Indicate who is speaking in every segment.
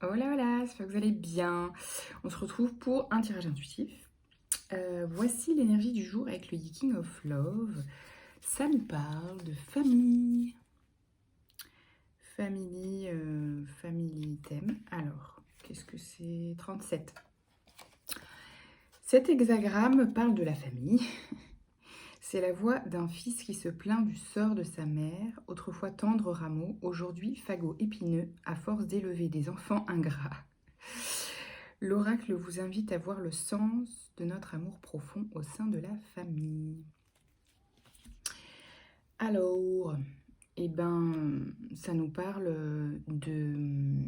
Speaker 1: Hola, j'espère que vous allez bien. On se retrouve pour un tirage intuitif. Voici l'énergie du jour avec le King of Love. Ça nous parle de famille. Family thème. Alors, qu'est-ce que c'est? 37. Cet hexagramme parle de la famille. C'est la voix d'un fils qui se plaint du sort de sa mère, autrefois tendre rameau, aujourd'hui fagot épineux, à force d'élever des enfants ingrats. L'oracle vous invite à voir le sens de notre amour profond au sein de la famille. Alors, ça nous parle de,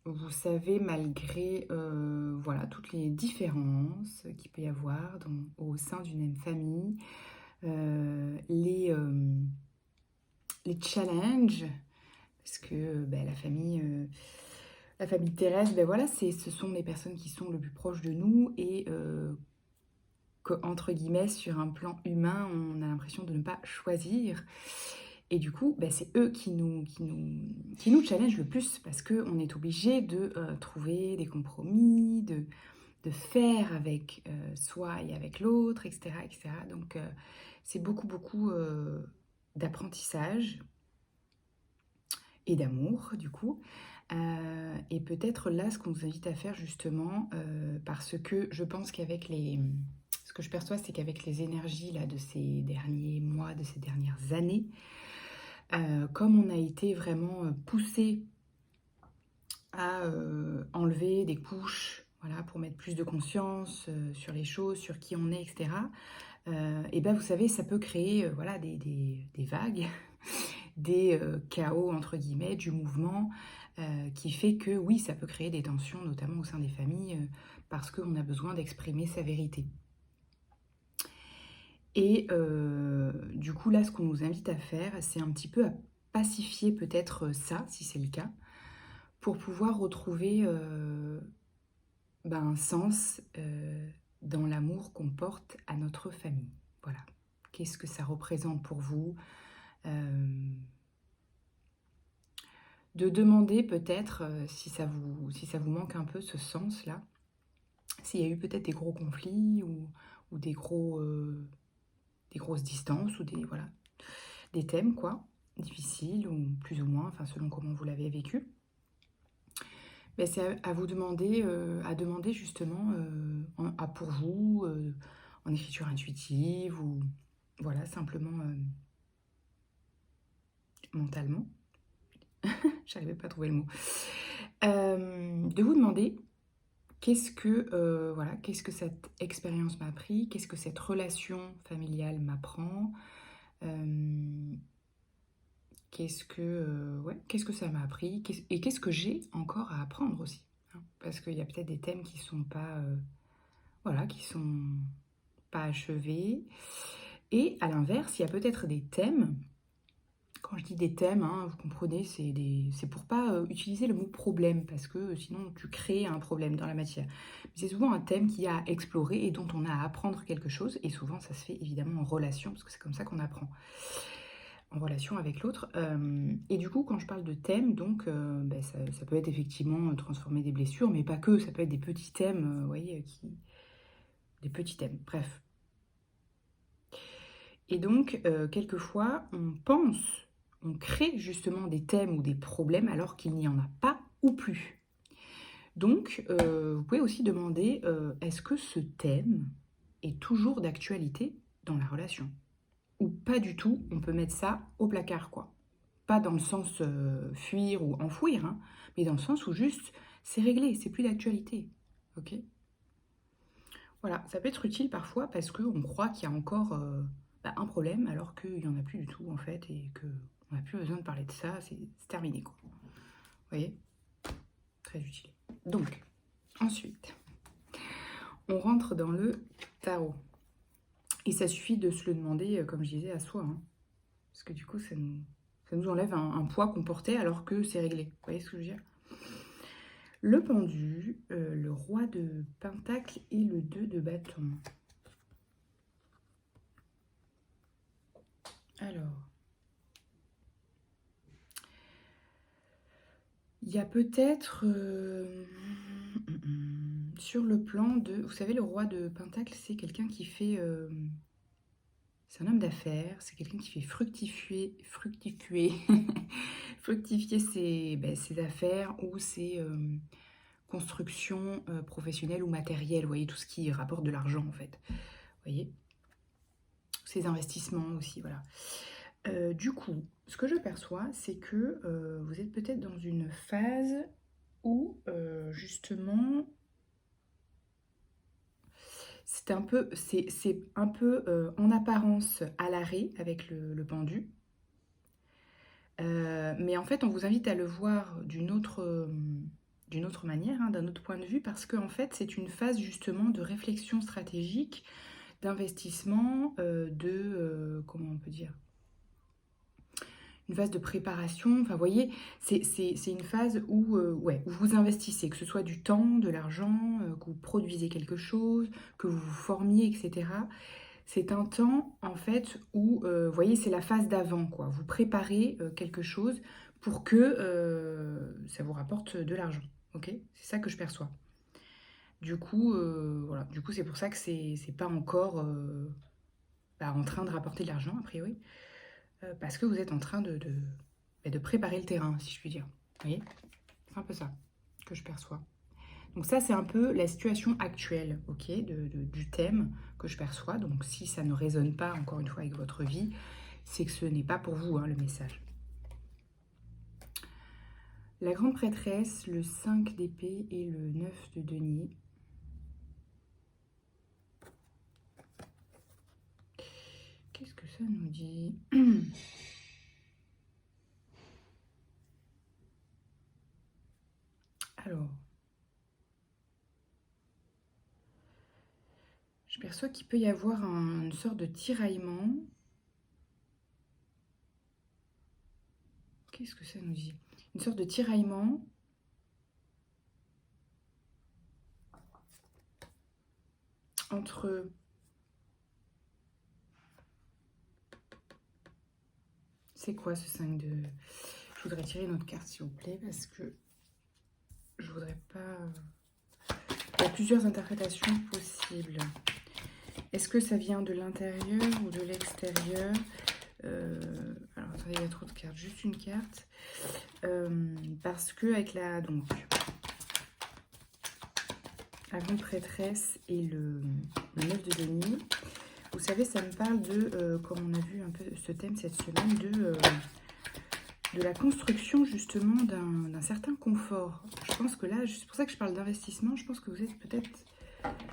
Speaker 1: vous savez, malgré voilà, toutes les différences qu'il peut y avoir au sein d'une même famille, euh, les, euh, les challenges, parce que la famille terrestre, voilà, ce sont les personnes qui sont le plus proches de nous et entre guillemets, sur un plan humain, on a l'impression de ne pas choisir. Et du coup, c'est eux qui nous challengent le plus parce qu'on est obligé de trouver des compromis, de faire avec soi et avec l'autre, etc., etc. Donc, c'est beaucoup d'apprentissage et d'amour, du coup. Et peut-être là, ce qu'on vous invite à faire justement, parce que je pense qu'avec ce que je perçois, c'est qu'avec les énergies là, de ces derniers mois, de ces dernières années, comme on a été vraiment poussé à enlever des couches, voilà, pour mettre plus de conscience sur les choses, sur qui on est, etc. Et vous savez, ça peut créer voilà, des vagues, des chaos, entre guillemets, du mouvement, qui fait que oui, ça peut créer des tensions, notamment au sein des familles, parce qu'on a besoin d'exprimer sa vérité. Et du coup, là, ce qu'on nous invite à faire, c'est un petit peu à pacifier peut-être ça, si c'est le cas, pour pouvoir retrouver un sens dans l'amour qu'on porte à notre famille. Voilà. Qu'est-ce que ça représente pour vous? De demander peut-être si ça vous manque un peu ce sens-là, s'il y a eu peut-être des gros conflits ou des grosses distances ou voilà, des thèmes quoi, difficiles ou plus ou moins, enfin selon comment vous l'avez vécu. C'est à vous demander, à demander justement pour vous, en écriture intuitive ou voilà, simplement mentalement. J'arrivais pas à trouver le mot. De vous demander qu'est-ce que cette expérience m'a appris, qu'est-ce que cette relation familiale m'apprend, qu'est-ce que ça m'a appris, et qu'est-ce que j'ai encore à apprendre aussi, hein. Parce qu'il y a peut-être des thèmes qui sont pas, voilà, qui sont pas achevés. Et à l'inverse, il y a peut-être des thèmes. Quand je dis des thèmes, hein, vous comprenez, c'est pour pas utiliser le mot problème, parce que sinon tu crées un problème dans la matière. Mais c'est souvent un thème qu'il y a à explorer et dont on a à apprendre quelque chose, et souvent ça se fait évidemment en relation, parce que c'est comme ça qu'on apprend, en relation avec l'autre. Et du coup, quand je parle de thèmes, donc ça peut être effectivement transformer des blessures, mais pas que, ça peut être des petits thèmes, vous voyez, des petits thèmes, bref. Et donc, quelquefois, on crée justement des thèmes ou des problèmes alors qu'il n'y en a pas ou plus. Donc, vous pouvez aussi demander, est-ce que ce thème est toujours d'actualité dans la relation? Ou pas du tout, on peut mettre ça au placard, quoi. Pas dans le sens fuir ou enfouir, hein, mais dans le sens où juste, c'est réglé, c'est plus d'actualité. Ok? Voilà, ça peut être utile parfois parce qu'on croit qu'il y a encore un problème alors qu'il n'y en a plus du tout en fait et qu'on n'a plus besoin de parler de ça, c'est terminé quoi. Vous voyez? Très utile. Donc, ensuite, on rentre dans le tarot. Et ça suffit de se le demander, comme je disais, à soi. Hein, parce que du coup, ça nous enlève un poids qu'on portait alors que c'est réglé. Vous voyez ce que je veux dire? Le pendu, le roi de pentacle et le 2 de bâton. Alors, Il y a peut-être sur le plan de... Vous savez, le roi de Pentacle, c'est quelqu'un qui fait... c'est un homme d'affaires, c'est quelqu'un qui fait fructifier ses affaires ou ses constructions professionnelles ou matérielles. Vous voyez, tout ce qui rapporte de l'argent, en fait. Vous voyez, ses investissements aussi, voilà. Du coup, ce que je perçois, c'est que vous êtes peut-être dans une phase où, justement, c'est un peu, en apparence à l'arrêt avec le pendu. Mais en fait, on vous invite à le voir d'une autre manière, hein, d'un autre point de vue, parce que en fait, c'est une phase justement de réflexion stratégique, d'investissement, comment on peut dire, une phase de préparation. Enfin, vous voyez, c'est une phase où, ouais, où vous investissez, que ce soit du temps, de l'argent, que vous produisez quelque chose, que vous vous formiez, etc. C'est un temps, en fait, où, vous voyez, c'est la phase d'avant, quoi. Vous préparez quelque chose pour que ça vous rapporte de l'argent, ok? C'est ça que je perçois. Du coup, voilà. Du coup, c'est pour ça que c'est pas encore en train de rapporter de l'argent, a priori, parce que vous êtes en train de préparer le terrain, si je puis dire. Vous voyez? C'est un peu ça que je perçois. Donc ça, c'est un peu la situation actuelle, ok, du thème que je perçois. Donc si ça ne résonne pas, encore une fois, avec votre vie, c'est que ce n'est pas pour vous, hein, le message. La grande prêtresse, le 5 d'épée et le 9 de denier. Qu'est-ce que ça nous dit? Alors, je perçois qu'il peut y avoir une sorte de tiraillement. Qu'est-ce que ça nous dit? Une sorte de tiraillement entre... C'est quoi ce 5 de... Je voudrais tirer une autre carte, s'il vous plaît, parce que je voudrais pas... Il y a plusieurs interprétations possibles. Est-ce que ça vient de l'intérieur ou de l'extérieur? Alors, attendez, il y a trop de cartes. Juste une carte. Parce que avec la grande prêtresse et le 9 de denier, vous savez, ça me parle de, comme on a vu un peu ce thème cette semaine, de la construction justement d'un certain confort. Je pense que là, c'est pour ça que je parle d'investissement, je pense que vous êtes peut-être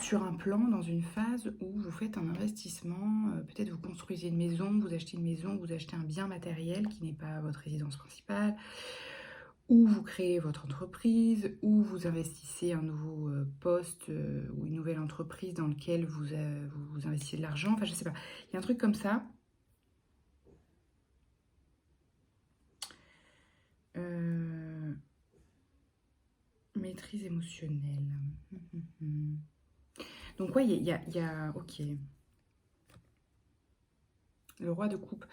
Speaker 1: sur un plan, dans une phase où vous faites un investissement, peut-être vous construisez une maison, vous achetez un bien matériel qui n'est pas votre résidence principale, ou vous créez votre entreprise, ou vous investissez un nouveau poste ou une nouvelle entreprise dans lequel vous investissez de l'argent, enfin je sais pas, il y a un truc comme ça. Maîtrise émotionnelle. Donc ouais, il y a... Ok. Le roi de coupe.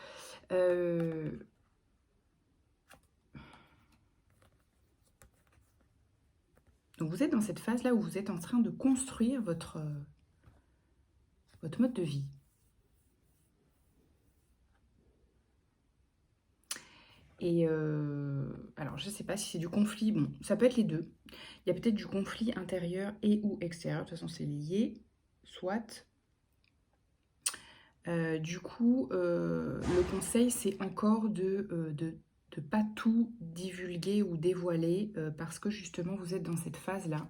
Speaker 1: Donc vous êtes dans cette phase-là où vous êtes en train de construire votre mode de vie. Et alors, je ne sais pas si c'est du conflit. Bon, ça peut être les deux. Il y a peut-être du conflit intérieur et ou extérieur. De toute façon, c'est lié. Soit. Du coup, le conseil, c'est encore de ne pas tout divulguer ou dévoiler parce que justement, vous êtes dans cette phase-là.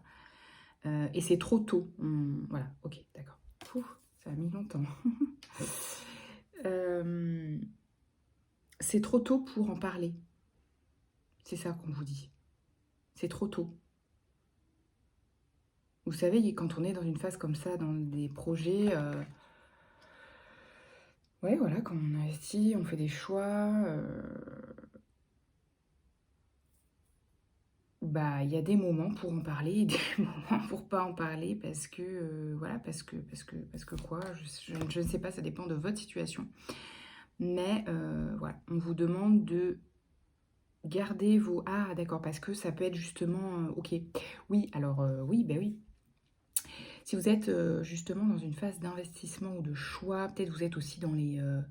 Speaker 1: Et c'est trop tôt. Voilà, ok, d'accord. Ça a mis longtemps. C'est trop tôt pour en parler. C'est ça qu'on vous dit. C'est trop tôt. Vous savez, quand on est dans une phase comme ça, dans des projets... ouais, voilà, quand on investit, on fait des choix... bah, il y a des moments pour en parler et des moments pour pas en parler parce que, voilà, parce que quoi, je ne sais pas, ça dépend de votre situation. Mais voilà, on vous demande de gardez vos... Ah, d'accord, parce que ça peut être justement... ok, oui, alors oui, ben oui. Si vous êtes justement dans une phase d'investissement ou de choix, peut-être vous êtes aussi dans le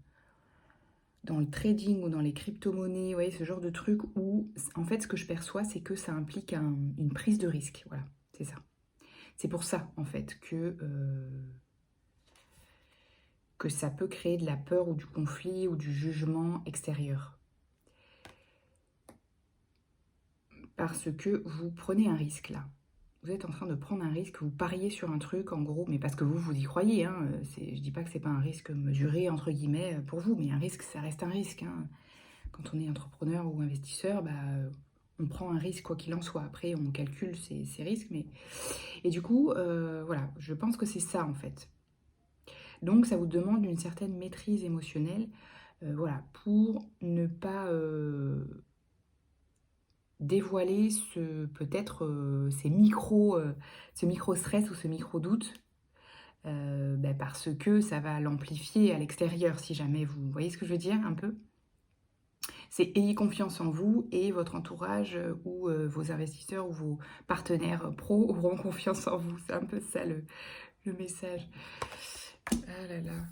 Speaker 1: trading ou dans les crypto-monnaies, vous voyez, ce genre de truc où, en fait, ce que je perçois, c'est que ça implique une prise de risque. Voilà, c'est ça. C'est pour ça, en fait, que ça peut créer de la peur ou du conflit ou du jugement extérieur. Parce que vous prenez un risque, là. Vous êtes en train de prendre un risque, vous pariez sur un truc, en gros, mais parce que vous y croyez. Hein, je dis pas que c'est pas un risque mesuré, entre guillemets, pour vous, mais un risque, ça reste un risque. Hein. Quand on est entrepreneur ou investisseur, bah, on prend un risque quoi qu'il en soit. Après, on calcule ces risques. Mais... Et du coup, voilà, je pense que c'est ça, en fait. Donc, ça vous demande une certaine maîtrise émotionnelle, voilà, pour ne pas dévoiler peut-être ce micro-stress ou ce micro-doute, bah, parce que ça va l'amplifier à l'extérieur, si jamais vous voyez ce que je veux dire un peu. C'est ayez confiance en vous et votre entourage ou vos investisseurs ou vos partenaires pro auront confiance en vous. C'est un peu ça le message. Ah là là,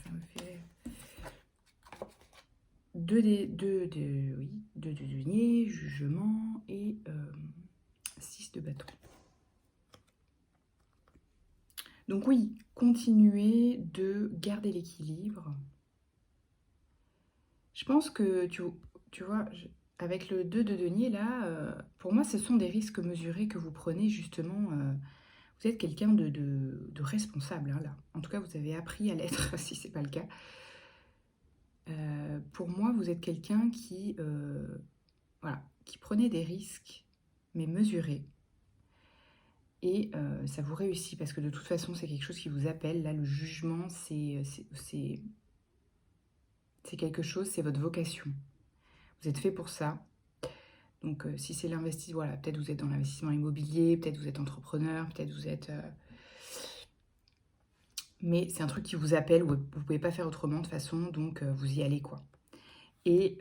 Speaker 1: ça me fait... Deux deniers, jugement et 6 de bâton. Donc oui, continuez de garder l'équilibre. Je pense que, tu vois, avec le 2 de denier, là, pour moi, ce sont des risques mesurés que vous prenez, justement. Vous êtes quelqu'un de responsable, hein, là. En tout cas, vous avez appris à l'être, si ce n'est pas le cas. Pour moi, vous êtes quelqu'un voilà, qui prenait des risques, mais mesurés. Et ça vous réussit, parce que de toute façon, c'est quelque chose qui vous appelle. Là, le jugement, c'est quelque chose, c'est votre vocation. Vous êtes fait pour ça. Donc, si c'est l'investissement, voilà, peut-être vous êtes dans l'investissement immobilier, peut-être vous êtes entrepreneur, peut-être vous êtes... mais c'est un truc qui vous appelle, où vous ne pouvez pas faire autrement de toute façon, donc vous y allez, quoi. Et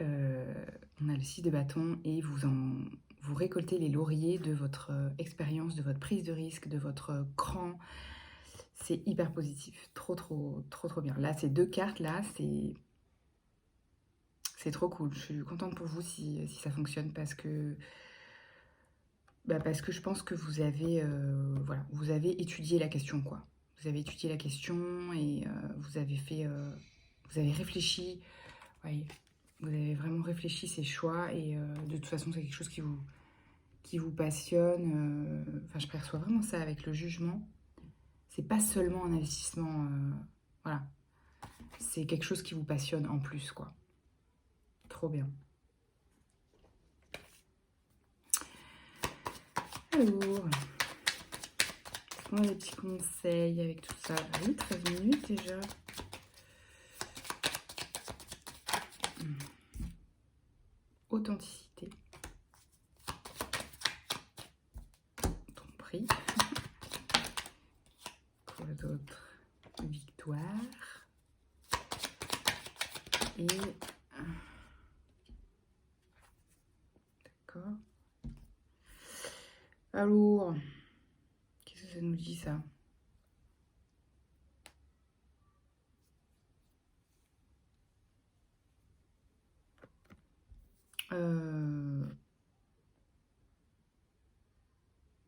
Speaker 1: on a le 6 de bâton, et vous récoltez les lauriers de votre expérience, de votre prise de risque, de votre cran. C'est hyper positif, trop, trop, trop, trop bien. Là, ces deux cartes-là, c'est trop cool. Je suis contente pour vous si ça fonctionne, parce que je pense que vous avez, voilà, vous avez étudié la question, quoi. Vous avez étudié la question et vous avez réfléchi. Ouais, vous avez vraiment réfléchi ces choix et de toute façon, c'est quelque chose qui vous passionne. Enfin, je perçois vraiment ça avec le jugement. C'est pas seulement un investissement, voilà. C'est quelque chose qui vous passionne en plus, quoi. Trop bien. Alors, on a des petits conseils avec tout ça. Oui, 13 minutes déjà. Authenticité. Tromperie. Quoi d'autre? Victoire. Et... D'accord. Alors, qu'est-ce que ça nous dit, ça?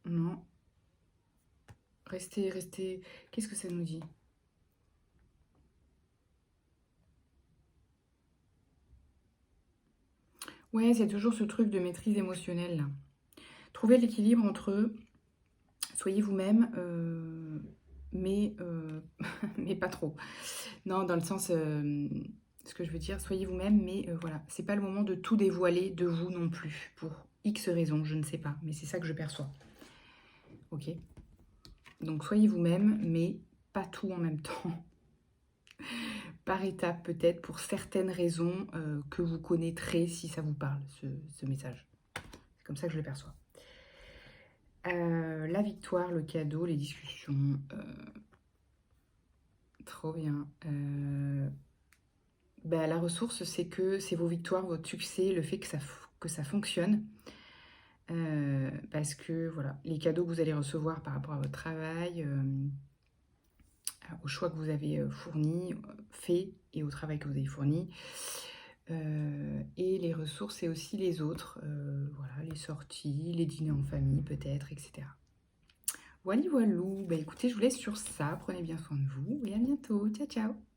Speaker 1: Non. Restez. Qu'est-ce que ça nous dit? Ouais, c'est toujours ce truc de maîtrise émotionnelle, là. Trouvez l'équilibre entre soyez vous-même, mais, mais pas trop. Non, dans le sens, ce que je veux dire, soyez vous-même, mais voilà, c'est pas le moment de tout dévoiler de vous non plus, pour X raisons, je ne sais pas, mais c'est ça que je perçois. Ok? Donc soyez vous-même, mais pas tout en même temps. Par étapes peut-être, pour certaines raisons que vous connaîtrez si ça vous parle, ce message. C'est comme ça que je le perçois. La victoire, le cadeau, les discussions. Trop bien. La ressource, c'est que c'est vos victoires, votre succès, le fait que ça fonctionne. Parce que voilà, les cadeaux que vous allez recevoir par rapport à votre travail, au choix que vous avez fourni, fait et au travail que vous avez fourni. Et les ressources, c'est aussi les autres, voilà, les sorties, les dîners en famille peut-être, etc. Voilà, voilou. Bah écoutez, je vous laisse sur ça. Prenez bien soin de vous et à bientôt. Ciao, ciao.